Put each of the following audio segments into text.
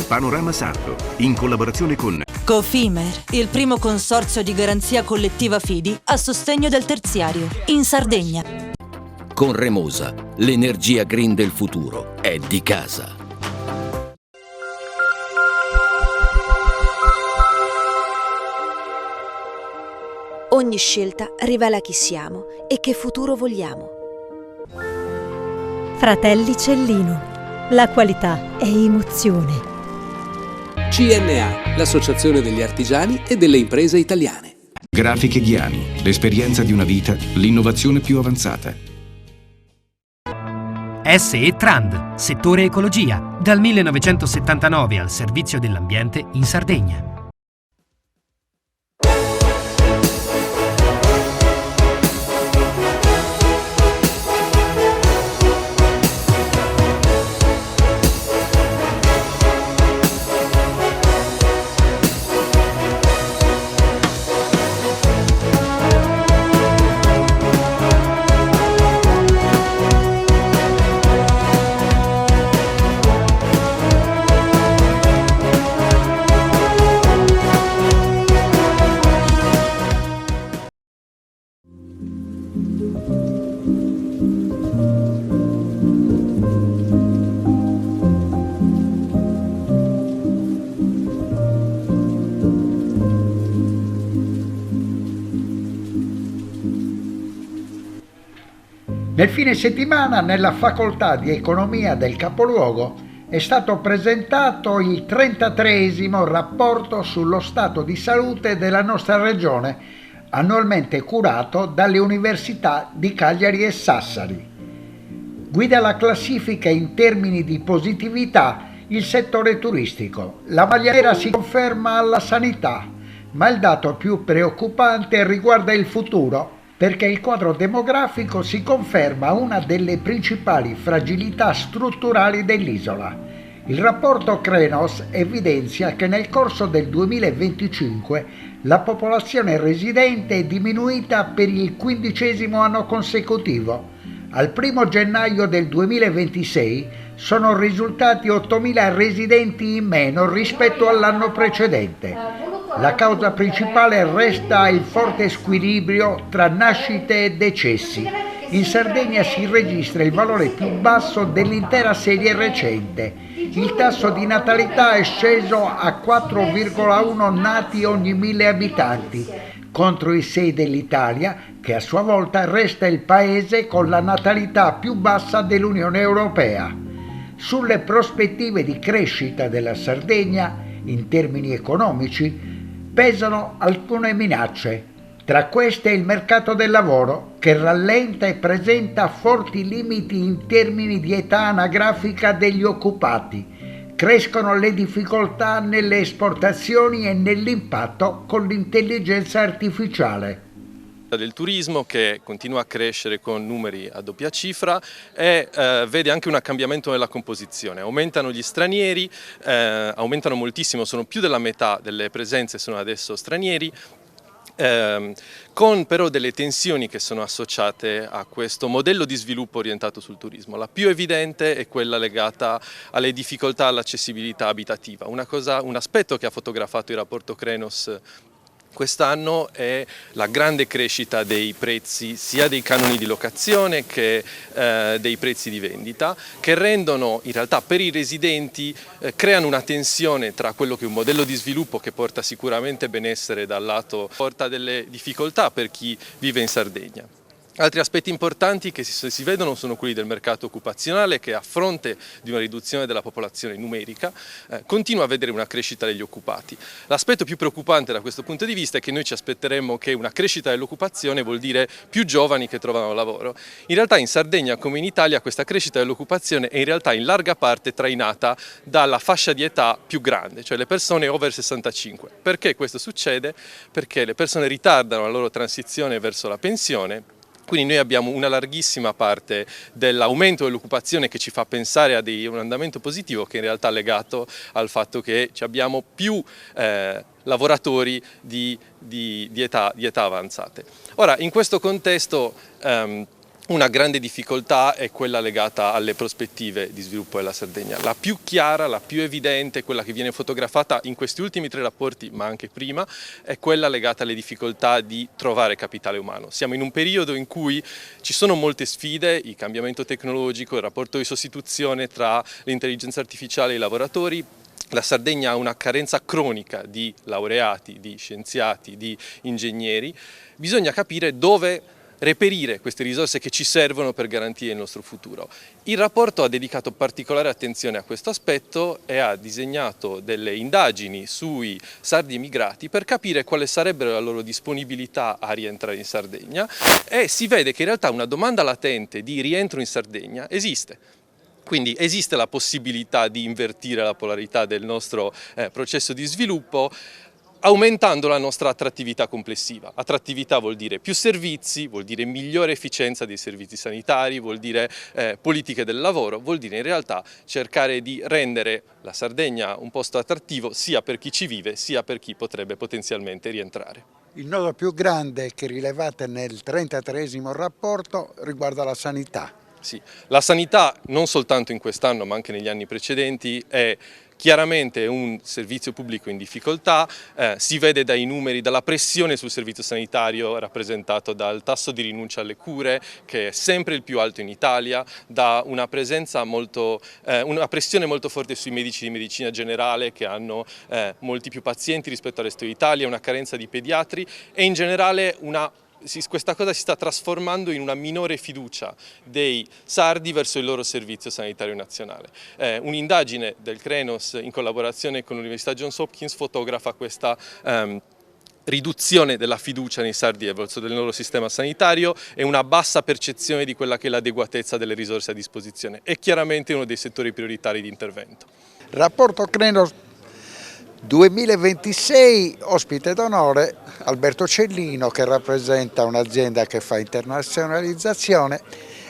Panorama Sardo, in collaborazione con Cofimer, il primo consorzio di garanzia collettiva fidi a sostegno del terziario, in Sardegna. Con Remosa, l'energia green del futuro è di casa. Ogni scelta rivela chi siamo e che futuro vogliamo. Fratelli Cellino. La qualità è emozione. CNA, l'Associazione degli Artigiani e delle Imprese Italiane. Grafiche Ghiani, l'esperienza di una vita, l'innovazione più avanzata. SE Trand, settore ecologia, dal 1979 al servizio dell'ambiente in Sardegna. Nel fine settimana, nella facoltà di economia del capoluogo, è stato presentato il 33esimo rapporto sullo stato di salute della nostra regione, annualmente curato dalle università di Cagliari e Sassari. Guida la classifica in termini di positività il settore turistico. La maglia nera si conferma alla sanità, ma il dato più preoccupante riguarda il futuro, perché il quadro demografico si conferma una delle principali fragilità strutturali dell'isola. Il rapporto Krenos evidenzia che nel corso del 2025 la popolazione residente è diminuita per il 15° anno consecutivo. Al 1 gennaio del 2026 sono risultati 8.000 residenti in meno rispetto all'anno precedente. La causa principale resta il forte squilibrio tra nascite e decessi. In Sardegna si registra il valore più basso dell'intera serie recente. Il tasso di natalità è sceso a 4,1 nati ogni 1.000 abitanti, contro i 6 dell'Italia, che a sua volta resta il paese con la natalità più bassa dell'Unione Europea. Sulle prospettive di crescita della Sardegna, in termini economici, pesano alcune minacce. Tra queste il mercato del lavoro, che rallenta e presenta forti limiti in termini di età anagrafica degli occupati. Crescono le difficoltà nelle esportazioni e nell'impatto con l'intelligenza artificiale. Del turismo, che continua a crescere con numeri a doppia cifra, e vede anche un cambiamento nella composizione. Aumentano gli stranieri, aumentano moltissimo, sono più della metà delle presenze sono adesso stranieri, con però delle tensioni che sono associate a questo modello di sviluppo orientato sul turismo. La più evidente è quella legata alle difficoltà all'accessibilità abitativa. Un aspetto che ha fotografato il rapporto Krenos quest'anno è la grande crescita dei prezzi, sia dei canoni di locazione che dei prezzi di vendita, che rendono in realtà per i residenti, creano una tensione tra quello che è un modello di sviluppo che porta sicuramente benessere dal lato, porta delle difficoltà per chi vive in Sardegna. Altri aspetti importanti che si vedono sono quelli del mercato occupazionale, che a fronte di una riduzione della popolazione numerica continua a vedere una crescita degli occupati. L'aspetto più preoccupante da questo punto di vista è che noi ci aspetteremmo che una crescita dell'occupazione vuol dire più giovani che trovano lavoro. In realtà in Sardegna come in Italia questa crescita dell'occupazione è in realtà in larga parte trainata dalla fascia di età più grande, cioè le persone over 65. Perché questo succede? Perché le persone ritardano la loro transizione verso la pensione. Quindi noi abbiamo una larghissima parte dell'aumento dell'occupazione che ci fa pensare a un andamento positivo, che in realtà è legato al fatto che abbiamo più lavoratori di età avanzate. Ora, in questo contesto una grande difficoltà è quella legata alle prospettive di sviluppo della Sardegna. La più chiara, la più evidente, quella che viene fotografata in questi ultimi 3 rapporti, ma anche prima, è quella legata alle difficoltà di trovare capitale umano. Siamo in un periodo in cui ci sono molte sfide, il cambiamento tecnologico, il rapporto di sostituzione tra l'intelligenza artificiale e i lavoratori. La Sardegna ha una carenza cronica di laureati, di scienziati, di ingegneri. Bisogna capire dove reperire queste risorse che ci servono per garantire il nostro futuro. Il rapporto ha dedicato particolare attenzione a questo aspetto e ha disegnato delle indagini sui sardi emigrati per capire quale sarebbe la loro disponibilità a rientrare in Sardegna, e si vede che in realtà una domanda latente di rientro in Sardegna esiste. Quindi esiste la possibilità di invertire la polarità del nostro processo di sviluppo, aumentando la nostra attrattività complessiva. Attrattività vuol dire più servizi, vuol dire migliore efficienza dei servizi sanitari, vuol dire politiche del lavoro, vuol dire in realtà cercare di rendere la Sardegna un posto attrattivo sia per chi ci vive, sia per chi potrebbe potenzialmente rientrare. Il nodo più grande che rilevate nel 33esimo rapporto riguarda la sanità. Sì, la sanità non soltanto in quest'anno ma anche negli anni precedenti è chiaramente un servizio pubblico in difficoltà, si vede dai numeri, dalla pressione sul servizio sanitario rappresentato dal tasso di rinuncia alle cure che è sempre il più alto in Italia, da una presenza una pressione molto forte sui medici di medicina generale che hanno molti più pazienti rispetto al resto d'Italia, una carenza di pediatri e in generale questa cosa si sta trasformando in una minore fiducia dei sardi verso il loro servizio sanitario nazionale. Un'indagine del CRENOS in collaborazione con l'Università Johns Hopkins fotografa questa riduzione della fiducia nei sardi verso del loro sistema sanitario e una bassa percezione di quella che è l'adeguatezza delle risorse a disposizione. È chiaramente uno dei settori prioritari di intervento. Rapporto CRENOS 2026, ospite d'onore Alberto Cellino, che rappresenta un'azienda che fa internazionalizzazione,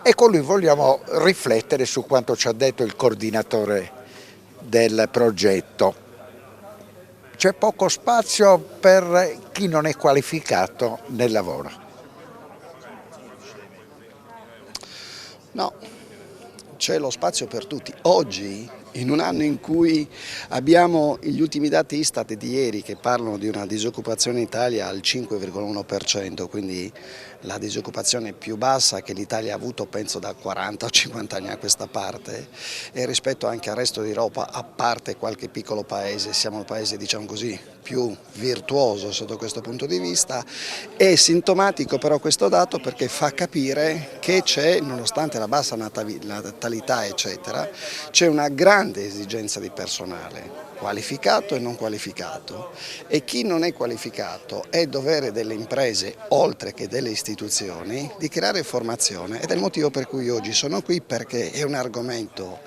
e con lui vogliamo riflettere su quanto ci ha detto il coordinatore del progetto. C'è poco spazio per chi non è qualificato nel lavoro. No, c'è lo spazio per tutti. Oggi, in un anno in cui abbiamo gli ultimi dati Istat di ieri che parlano di una disoccupazione in Italia al 5,1%, quindi la disoccupazione più bassa che l'Italia ha avuto penso da 40 o 50 anni a questa parte, e rispetto anche al resto d'Europa, a parte qualche piccolo paese, siamo il paese diciamo così più virtuoso sotto questo punto di vista. È sintomatico però questo dato perché fa capire che c'è, nonostante la bassa natalità eccetera, c'è una grande esigenza di personale qualificato e non qualificato, e chi non è qualificato è dovere delle imprese oltre che delle istituzioni di creare formazione, ed è il motivo per cui oggi sono qui, perché è un argomento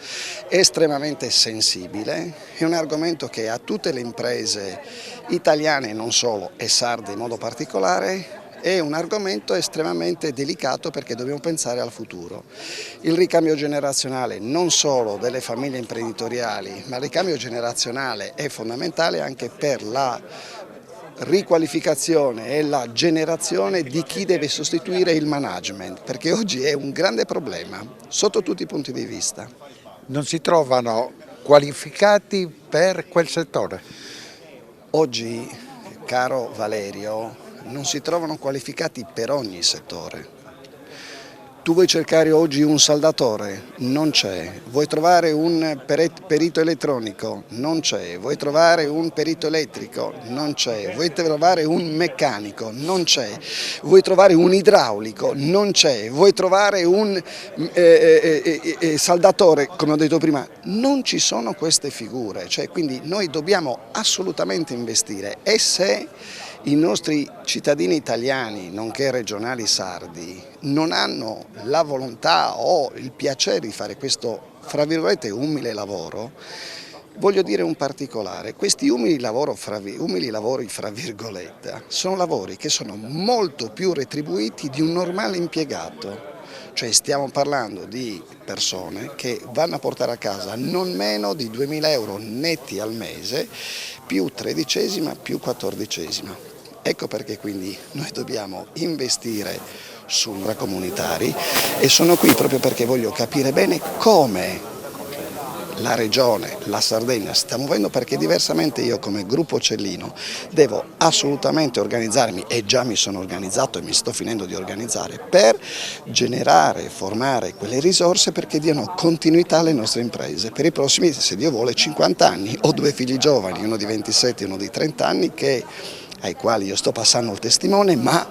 estremamente sensibile, è un argomento che a tutte le imprese italiane e non solo, e sarde in modo particolare, è un argomento estremamente delicato perché dobbiamo pensare al futuro. Il ricambio generazionale non solo delle famiglie imprenditoriali, ma il ricambio generazionale è fondamentale anche per la riqualificazione e la generazione di chi deve sostituire il management, perché oggi è un grande problema sotto tutti i punti di vista. Non si trovano qualificati per quel settore? Oggi, caro Valerio, non si trovano qualificati per ogni settore. Tu vuoi cercare oggi un saldatore? Non c'è. Vuoi trovare un perito elettronico? Non c'è. Vuoi trovare un perito elettrico? Non c'è. Vuoi trovare un meccanico? Non c'è. Vuoi trovare un idraulico? Non c'è. Vuoi trovare un saldatore, come ho detto prima? Non ci sono queste figure. Quindi noi dobbiamo assolutamente investire, e se i nostri cittadini italiani, nonché regionali sardi, non hanno la volontà o il piacere di fare questo, fra virgolette, umile lavoro, voglio dire un particolare: questi umili lavori, fra virgolette, sono lavori che sono molto più retribuiti di un normale impiegato. Cioè stiamo parlando di persone che vanno a portare a casa non meno di 2.000 euro netti al mese, più tredicesima, più quattordicesima. Ecco perché quindi noi dobbiamo investire sull'intracomunitari e sono qui proprio perché voglio capire bene come la Regione, la Sardegna si sta muovendo, perché diversamente io come gruppo Cellino devo assolutamente organizzarmi, e già mi sono organizzato e mi sto finendo di organizzare, per generare e formare quelle risorse perché diano continuità alle nostre imprese per i prossimi, se Dio vuole, 50 anni. Ho 2 figli giovani, uno di 27 e uno di 30 anni, ai quali io sto passando il testimone, ma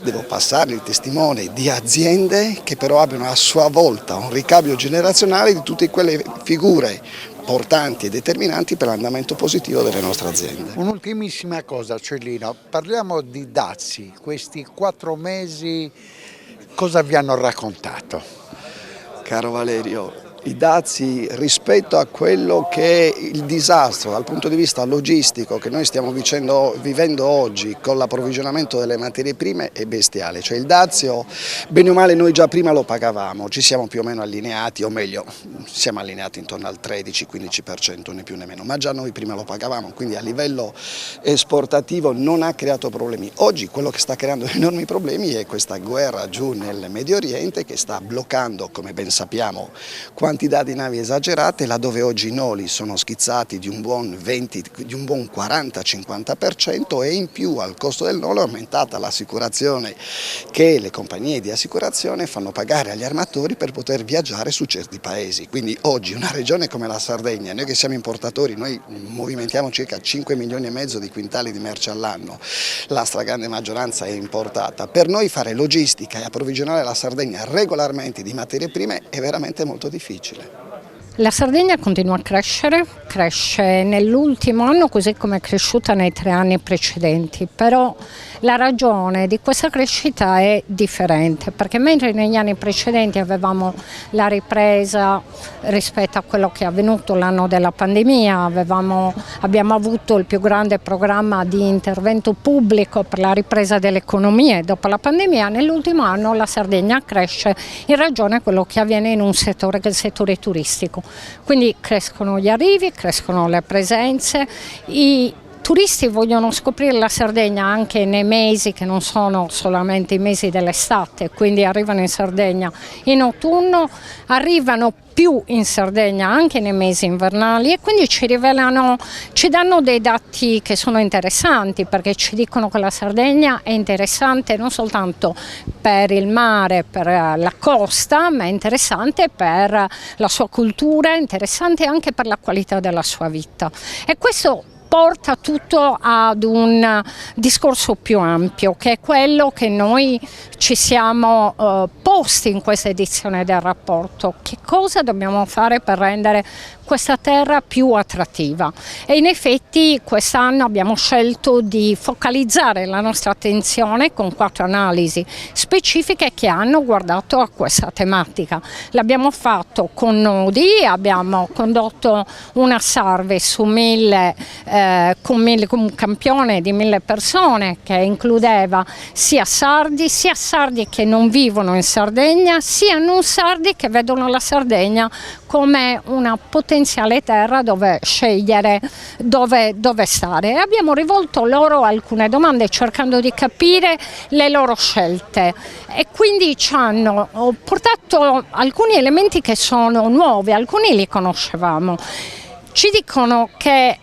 devo passare il testimone di aziende che però abbiano a sua volta un ricambio generazionale di tutte quelle figure portanti e determinanti per l'andamento positivo delle nostre aziende. Un'ultimissima cosa, Cellino, parliamo di dazi. Questi 4 mesi cosa vi hanno raccontato? Caro Valerio, i dazi rispetto a quello che è il disastro dal punto di vista logistico che noi stiamo vivendo oggi con l'approvvigionamento delle materie prime è bestiale. Cioè il dazio, bene o male, noi già prima lo pagavamo, ci siamo più o meno allineati, o meglio, siamo allineati intorno al 13-15%, né più né meno, ma già noi prima lo pagavamo, quindi a livello esportativo non ha creato problemi. Oggi quello che sta creando enormi problemi è questa guerra giù nel Medio Oriente che sta bloccando, come ben sappiamo, quantità di navi esagerate, laddove oggi i noli sono schizzati di un buon 40-50%, e in più al costo del nolo è aumentata l'assicurazione che le compagnie di assicurazione fanno pagare agli armatori per poter viaggiare su certi paesi. Quindi oggi una regione come la Sardegna, noi che siamo importatori, noi movimentiamo circa 5 milioni e mezzo di quintali di merce all'anno, la stragrande maggioranza è importata. Per noi fare logistica e approvvigionare la Sardegna regolarmente di materie prime è veramente molto difficile. La Sardegna continua a cresce nell'ultimo anno così come è cresciuta nei 3 anni precedenti, però la ragione di questa crescita è differente, perché mentre negli anni precedenti avevamo la ripresa rispetto a quello che è avvenuto l'anno della pandemia, abbiamo avuto il più grande programma di intervento pubblico per la ripresa dell'economia dopo la pandemia, nell'ultimo anno la Sardegna cresce in ragione a quello che avviene in un settore che è il settore turistico. Quindi crescono gli arrivi, crescono le presenze, i turisti vogliono scoprire la Sardegna anche nei mesi che non sono solamente i mesi dell'estate, quindi arrivano in Sardegna in autunno, arrivano più in Sardegna anche nei mesi invernali e quindi ci danno dei dati che sono interessanti, perché ci dicono che la Sardegna è interessante non soltanto per il mare, per la costa, ma è interessante per la sua cultura, è interessante anche per la qualità della sua vita. E questo porta tutto ad un discorso più ampio, che è quello che noi ci siamo posti in questa edizione del rapporto. Che cosa dobbiamo fare per rendere questa terra più attrattiva? E in effetti quest'anno abbiamo scelto di focalizzare la nostra attenzione con 4 analisi specifiche che hanno guardato a questa tematica. L'abbiamo fatto con nodi, abbiamo condotto una survey su con un campione di 1000 persone che includeva sia sardi che non vivono in Sardegna, sia non sardi che vedono la Sardegna come una potenziale terra dove scegliere dove stare. E abbiamo rivolto loro alcune domande cercando di capire le loro scelte, e quindi ci hanno portato alcuni elementi che sono nuovi, alcuni li conoscevamo. Ci dicono che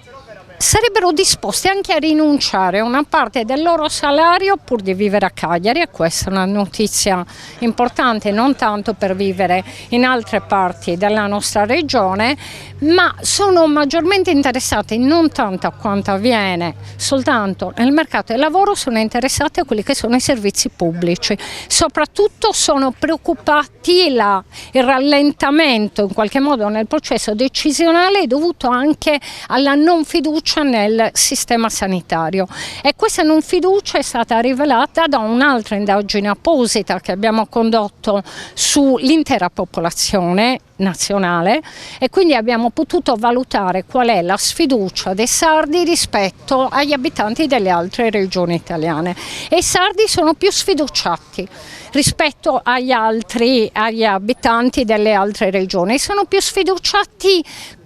sarebbero disposti anche a rinunciare a una parte del loro salario pur di vivere a Cagliari, e questa è una notizia importante, non tanto per vivere in altre parti della nostra regione, ma sono maggiormente interessati non tanto a quanto avviene soltanto nel mercato del lavoro, sono interessati a quelli che sono i servizi pubblici. Soprattutto sono preoccupati il rallentamento in qualche modo nel processo decisionale è dovuto anche alla non fiducia nel sistema sanitario, e questa non fiducia è stata rivelata da un'altra indagine apposita che abbiamo condotto sull'intera popolazione nazionale, e quindi abbiamo potuto valutare qual è la sfiducia dei sardi rispetto agli abitanti delle altre regioni italiane, e i sardi sono più sfiduciati rispetto agli abitanti delle altre regioni, sono più sfiduciati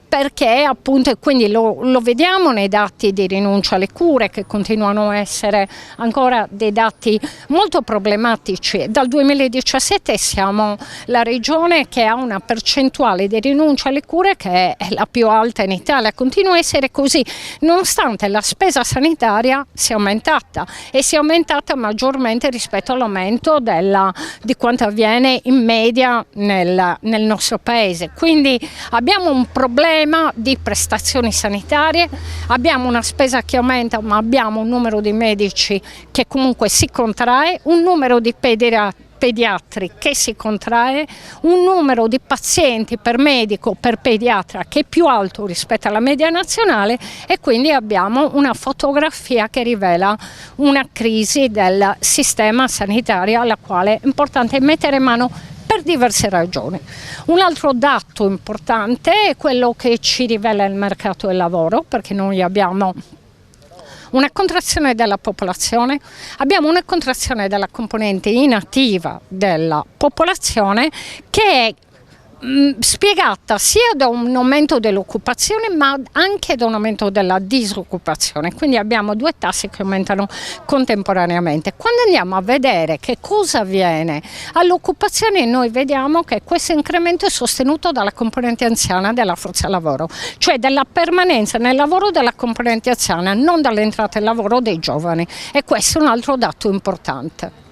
perché appunto, e quindi lo vediamo nei dati di rinuncia alle cure, che continuano a essere ancora dei dati molto problematici. Dal 2017 siamo la regione che ha una percentuale di rinuncia alle cure che è la più alta in Italia, continua a essere così, nonostante la spesa sanitaria sia aumentata, e sia aumentata maggiormente rispetto all'aumento di quanto avviene in media nel nostro paese. Quindi abbiamo un problema di prestazioni sanitarie, abbiamo una spesa che aumenta, ma abbiamo un numero di medici che comunque si contrae, un numero di pediatri che si contrae, un numero di pazienti per medico, per pediatra che è più alto rispetto alla media nazionale, e quindi abbiamo una fotografia che rivela una crisi del sistema sanitario alla quale è importante mettere mano per diverse ragioni. Un altro dato importante è quello che ci rivela il mercato del lavoro, perché noi abbiamo una contrazione della popolazione, abbiamo una contrazione della componente inattiva della popolazione che è spiegata sia da un aumento dell'occupazione ma anche da un aumento della disoccupazione, quindi abbiamo due tassi che aumentano contemporaneamente. Quando andiamo a vedere che cosa avviene all'occupazione, noi vediamo che questo incremento è sostenuto dalla componente anziana della forza lavoro, cioè dalla permanenza nel lavoro della componente anziana, non dall'entrata al lavoro dei giovani, e questo è un altro dato importante.